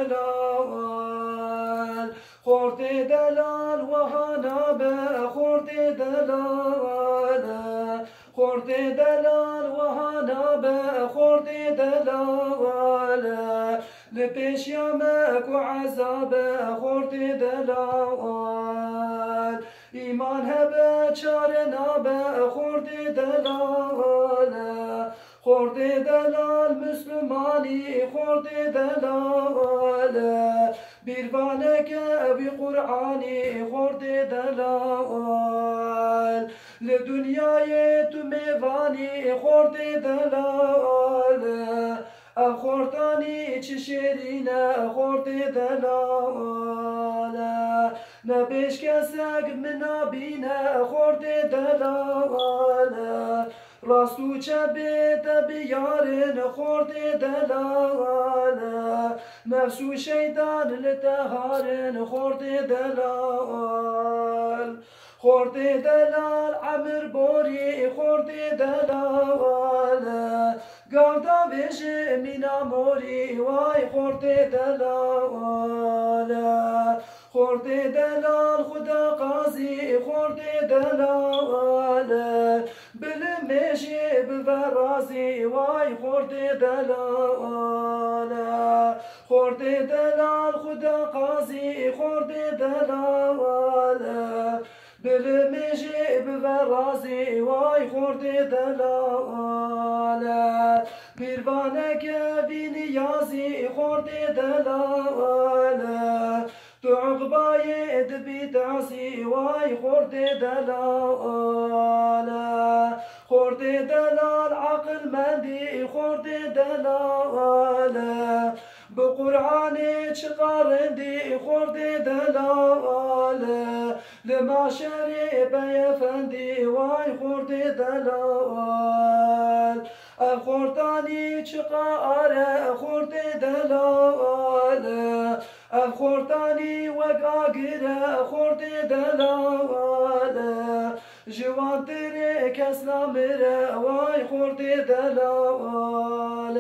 دلال خورد دلال وهانا بخورد دلال خورد دلال وهانا بخورد دلال لبيش يامك وعذاب خورد دلال إيمان هبت شارنا بخورد دلال خورد دلال مسلماني خورد دلال بيرفانك بقرآني خورد دلال لدنياي تميفاني خورد دلال أخورتاني تشيرينا خورد دلال نبيش كساق منابينا خورد دلال راستو چبت بیارن خورد دلال نفسو شیطان لتهارن خورد دلال خورد دلال عمر بوری خورد دلال قاودا بيش من اموري واي خورد دلال خورد دلال خدا قاضي خورد دلال بالمشي بفرازي واي خورد دلال خورد دلال خدا قاضي خورد دلال بالمشي بفرازي واي خورد دلال بيرفانك بنيازي خورد دلال تعقباي دبيت عصي واي خورد دلال خورد دلال عقل مندي خورد دلال بقرآني شقارندي خورد دلال لما شريب يفندي واي خورد دلال أخورتاني شقار خورد دلال أخورتاني وقاقر خورد دلال جوان تري كسلامر واي خورد دلال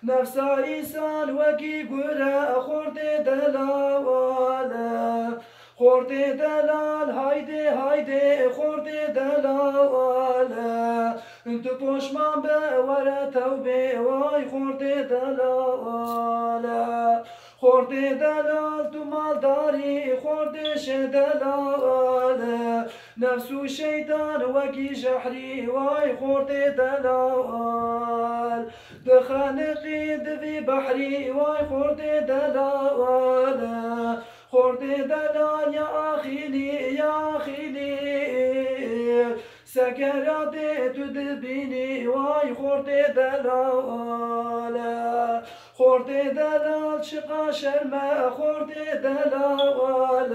نفسا إنسان وكي قرى خورد دلال خورد دلال هايدي هايدي خورد دلال انت پشمان بورا توبه واي خورد دلال خورد دلال تو مالداري خورد شدلال نفسو شيطان وكي جحري واي خورد دلال دخانقي دفي بحري واي خورد دلال خورد دلال يا أخيني يا أخيني سكرات تدبيني واي خورد دلال خورد دلال شقا شرما خورد دلال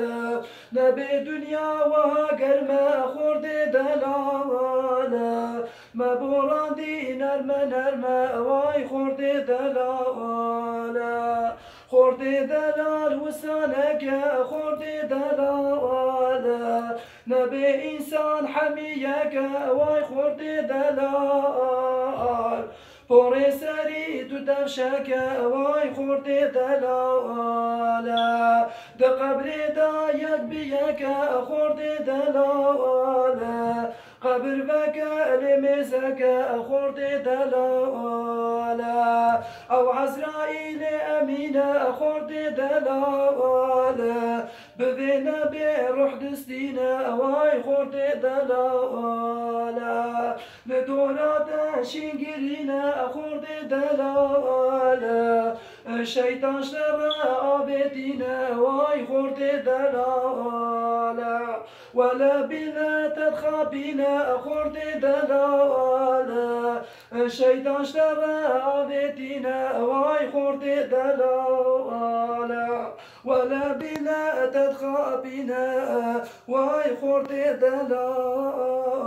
نبي دنيا وها قرما خورد دلال ما بوراندي نرمى نرمى واي خورد دلال خورد دلال وسانك خورد دلال نبي إنسان حميك واي خورد دلال بوري سري تدفشك واي خورد دلال دا قبري دا يكبيك خورد دلال قبر بك لمزك خورد دلال أو عزرائيل أمينة خورد دلال بذينا بروح دستينا واي خورد دلال لدولات شنقرينا خورد دلال الشيطان شر عابدينا واي خورد دلال ولا بنا تتخابينا خورد دلال الشيطان شر عابدينا واي خورد دلال ولا بنا تتخابينا واي خورد دلال